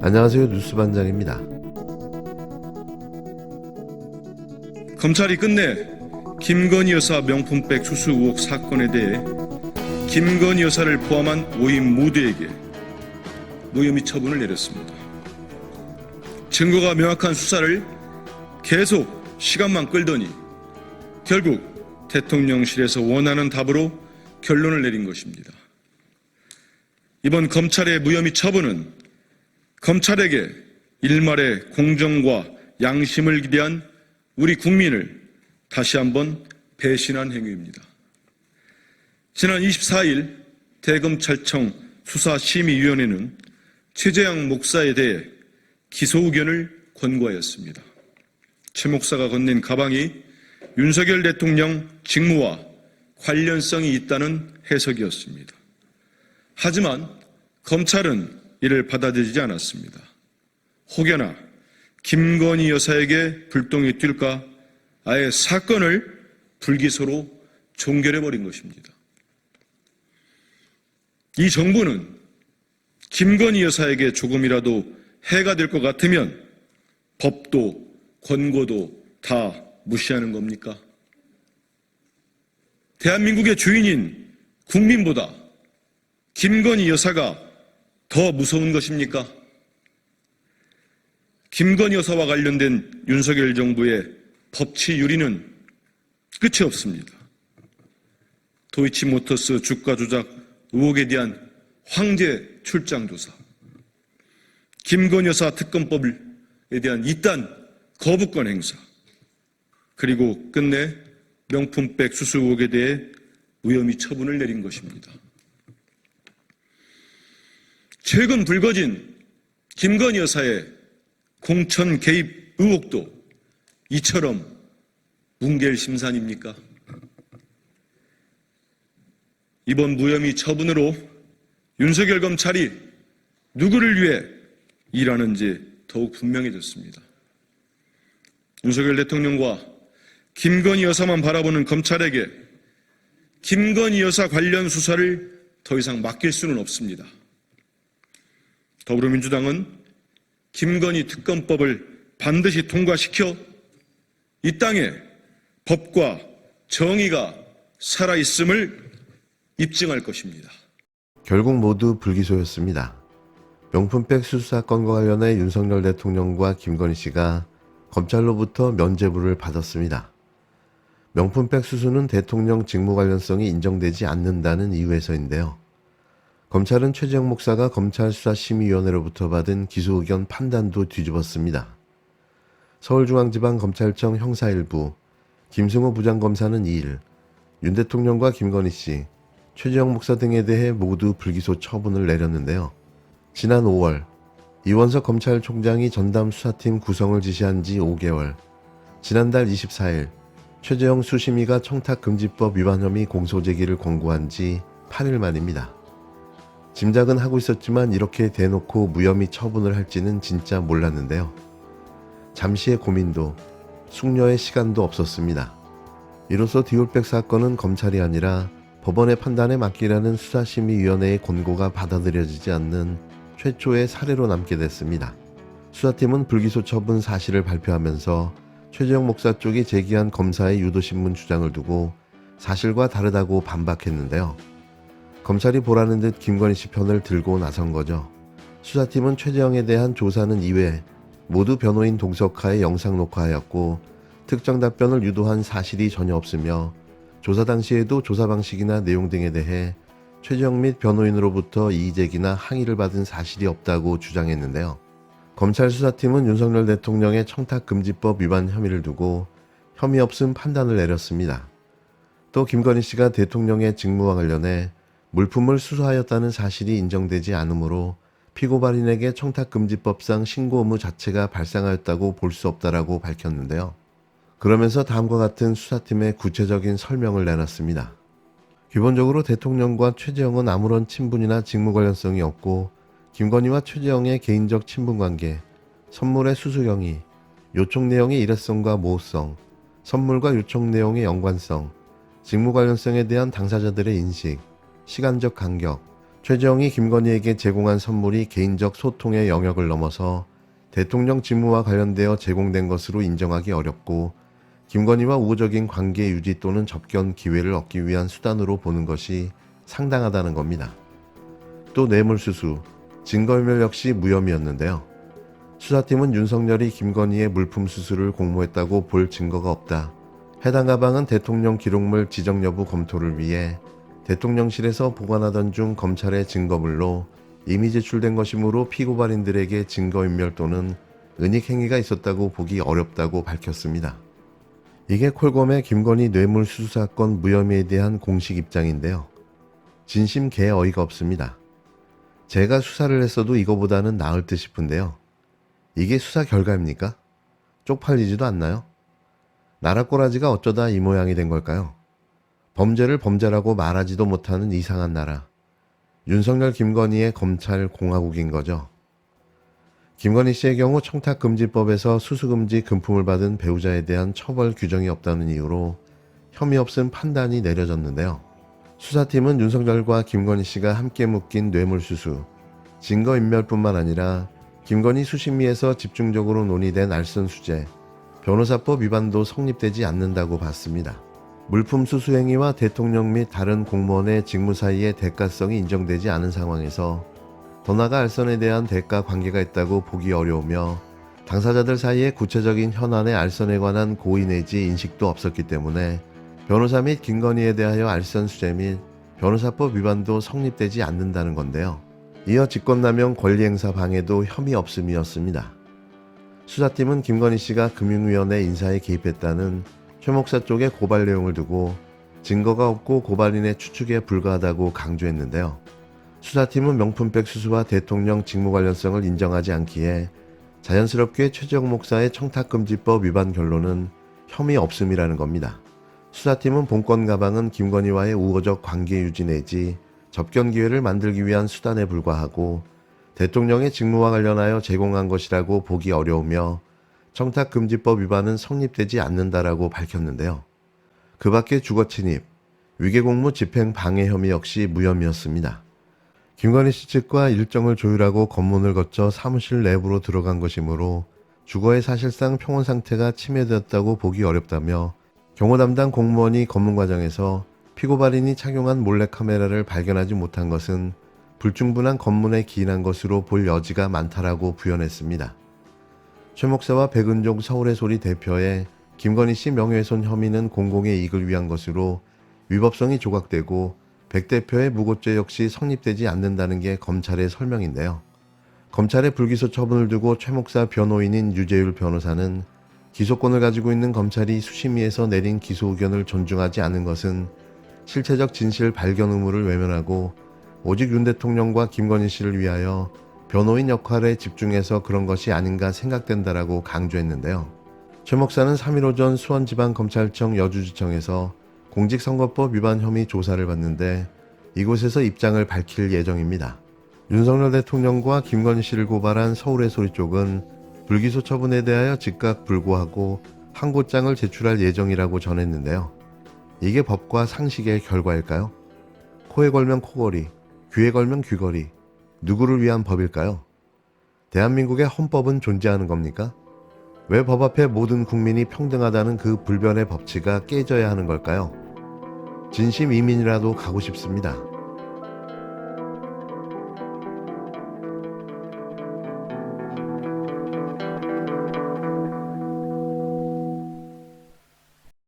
안녕하세요. 뉴스반장입니다. 검찰이 끝내 김건희 여사 명품백 수수 의혹 사건에 대해 김건희 여사를 포함한 5인 모두에게 무혐의 처분을 내렸습니다. 증거가 명확한 수사를 계속 시간만 끌더니 결국 대통령실에서 원하는 답으로 결론을 내린 것입니다. 이번 검찰의 무혐의 처분은 검찰에게 일말의 공정과 양심을 기대한 우리 국민을 다시 한번 배신한 행위입니다. 지난 24일 대검찰청 수사심의위원회는 최재형 목사에 대해 기소 의견을 권고하였습니다. 최 목사가 건넨 가방이 윤석열 대통령 직무와 관련성이 있다는 해석이었습니다. 하지만 검찰은 이를 받아들이지 않았습니다. 혹여나 김건희 여사에게 불똥이 튈까 아예 사건을 불기소로 종결해버린 것입니다. 이 정부는 김건희 여사에게 조금이라도 해가 될 것 같으면 법도 권고도 다 무시하는 겁니까? 대한민국의 주인인 국민보다 김건희 여사가 더 무서운 것입니까? 김건희 여사와 관련된 윤석열 정부의 법치 유리는 끝이 없습니다. 도이치모터스 주가 조작 의혹에 대한 황제 출장 조사, 김건희 여사 특검법에 대한 이딴 거부권 행사, 그리고 끝내 명품백 수수 의혹에 대해 무혐의 처분을 내린 것입니다. 최근 불거진 김건희 여사의 공천 개입 의혹도 이처럼 뭉갤심산입니까? 이번 무혐의 처분으로 윤석열 검찰이 누구를 위해 일하는지 더욱 분명해졌습니다. 윤석열 대통령과 김건희 여사만 바라보는 검찰에게 김건희 여사 관련 수사를 더 이상 맡길 수는 없습니다. 더불어민주당은 김건희 특검법을 반드시 통과시켜 이 땅에 법과 정의가 살아있음을 입증할 것입니다. 결국 모두 불기소였습니다. 명품백 수수 사건과 관련해 윤석열 대통령과 김건희 씨가 검찰로부터 면죄부를 받았습니다. 명품백 수수는 대통령 직무 관련성이 인정되지 않는다는 이유에서인데요. 검찰은 최재형 목사가 검찰수사심의위원회로부터 받은 기소 의견 판단도 뒤집었습니다. 서울중앙지방검찰청 형사1부 김승호 부장검사는 2일 윤 대통령과 김건희 씨, 최재형 목사 등에 대해 모두 불기소 처분을 내렸는데요. 지난 5월 이원석 검찰총장이 전담 수사팀 구성을 지시한 지 5개월, 지난달 24일 최재형 수심위가 청탁금지법 위반 혐의 공소제기를 권고한 지 8일 만입니다. 짐작은 하고 있었지만 이렇게 대놓고 무혐의 처분을 할지는 진짜 몰랐는데요. 잠시의 고민도 숙려의 시간도 없었습니다. 이로써 디올백 사건은 검찰이 아니라 법원의 판단에 맡기라는 수사심의위원회의 권고가 받아들여지지 않는 최초의 사례로 남게 됐습니다. 수사팀은 불기소 처분 사실을 발표하면서 최재형 목사 쪽이 제기한 검사의 유도신문 주장을 두고 사실과 다르다고 반박했는데요. 검찰이 보라는 듯 김건희 씨 편을 들고 나선 거죠. 수사팀은 최재형에 대한 조사는 이외 모두 변호인 동석하에 영상 녹화하였고 특정 답변을 유도한 사실이 전혀 없으며 조사 당시에도 조사 방식이나 내용 등에 대해 최재형 및 변호인으로부터 이의제기나 항의를 받은 사실이 없다고 주장했는데요. 검찰 수사팀은 윤석열 대통령의 청탁금지법 위반 혐의를 두고 혐의 없음 판단을 내렸습니다. 또 김건희 씨가 대통령의 직무와 관련해 물품을 수수하였다는 사실이 인정되지 않으므로 피고발인에게 청탁금지법상 신고 의무 자체가 발생하였다고 볼 수 없다라고 밝혔는데요. 그러면서 다음과 같은 수사팀의 구체적인 설명을 내놨습니다. 기본적으로 대통령과 최재형은 아무런 친분이나 직무 관련성이 없고 김건희와 최재형의 개인적 친분관계, 선물의 수수 경위, 요청 내용의 일회성과 모호성, 선물과 요청 내용의 연관성, 직무 관련성에 대한 당사자들의 인식, 시간적 간격, 최재형이 김건희에게 제공한 선물이 개인적 소통의 영역을 넘어서 대통령 직무와 관련되어 제공된 것으로 인정하기 어렵고 김건희와 우호적인 관계 유지 또는 접견 기회를 얻기 위한 수단으로 보는 것이 상당하다는 겁니다. 또 뇌물수수, 증거인멸 역시 무혐의였는데요. 수사팀은 윤석열이 김건희의 물품 수수를 공모했다고 볼 증거가 없다. 해당 가방은 대통령 기록물 지정 여부 검토를 위해 대통령실에서 보관하던 중 검찰의 증거물로 이미 제출된 것이므로 피고발인들에게 증거인멸 또는 은닉행위가 있었다고 보기 어렵다고 밝혔습니다. 이게 콜검의 김건희 뇌물수수 사건 무혐의에 대한 공식 입장인데요. 진심 개 어이가 없습니다. 제가 수사를 했어도 이거보다는 나을 듯 싶은데요. 이게 수사 결과입니까? 쪽팔리지도 않나요? 나라 꼬라지가 어쩌다 이 모양이 된 걸까요? 범죄를 범죄라고 말하지도 못하는 이상한 나라. 윤석열 김건희의 검찰 공화국인 거죠. 김건희 씨의 경우 청탁금지법에서 수수금지 금품을 받은 배우자에 대한 처벌 규정이 없다는 이유로 혐의 없음 판단이 내려졌는데요. 수사팀은 윤석열과 김건희 씨가 함께 묶인 뇌물수수, 증거인멸뿐만 아니라 김건희 수심위에서 집중적으로 논의된 알선수재, 변호사법 위반도 성립되지 않는다고 봤습니다. 물품 수수 행위와 대통령 및 다른 공무원의 직무 사이의 대가성이 인정되지 않은 상황에서 더 나아가 알선에 대한 대가 관계가 있다고 보기 어려우며 당사자들 사이에 구체적인 현안의 알선에 관한 고의 내지 인식도 없었기 때문에 변호사 및 김건희에 대하여 알선 수재 및 변호사법 위반도 성립되지 않는다는 건데요. 이어 직권남용 권리행사 방해도 혐의 없음이었습니다. 수사팀은 김건희 씨가 금융위원회 인사에 개입했다는 최 목사 쪽의 고발 내용을 두고 증거가 없고 고발인의 추측에 불과하다고 강조했는데요. 수사팀은 명품백 수수와 대통령 직무 관련성을 인정하지 않기에 자연스럽게 최재형 목사의 청탁금지법 위반 결론은 혐의 없음이라는 겁니다. 수사팀은 본건 가방은 김건희와의 우호적 관계 유지 내지 접견 기회를 만들기 위한 수단에 불과하고 대통령의 직무와 관련하여 제공한 것이라고 보기 어려우며 청탁금지법 위반은 성립되지 않는다라고 밝혔는데요. 그 밖에 주거침입, 위계공무 집행 방해 혐의 역시 무혐의였습니다. 김건희 씨 측과 일정을 조율하고 검문을 거쳐 사무실 내부로 들어간 것이므로 주거에 사실상 평온 상태가 침해되었다고 보기 어렵다며 경호 담당 공무원이 검문 과정에서 피고발인이 착용한 몰래카메라를 발견하지 못한 것은 불충분한 검문에 기인한 것으로 볼 여지가 많다라고 부연했습니다. 최 목사와 백은종 서울의 소리 대표의 김건희 씨 명예훼손 혐의는 공공의 이익을 위한 것으로 위법성이 조각되고 백 대표의 무고죄 역시 성립되지 않는다는 게 검찰의 설명인데요. 검찰의 불기소 처분을 두고 최 목사 변호인인 유재율 변호사는 기소권을 가지고 있는 검찰이 수심위에서 내린 기소 의견을 존중하지 않은 것은 실체적 진실 발견 의무를 외면하고 오직 윤 대통령과 김건희 씨를 위하여 변호인 역할에 집중해서 그런 것이 아닌가 생각된다라고 강조했는데요. 최 목사는 3일 오전 수원지방검찰청 여주지청에서 공직선거법 위반 혐의 조사를 받는데 이곳에서 입장을 밝힐 예정입니다. 윤석열 대통령과 김건희 씨를 고발한 서울의 소리 쪽은 불기소 처분에 대하여 즉각 불구하고 항고장을 제출할 예정이라고 전했는데요. 이게 법과 상식의 결과일까요? 코에 걸면 코걸이, 귀에 걸면 귀걸이, 누구를 위한 법일까요? 대한민국의 헌법은 존재하는 겁니까? 왜 법 앞에 모든 국민이 평등하다는 그 불변의 법치가 깨져야 하는 걸까요? 진심 이민이라도 가고 싶습니다.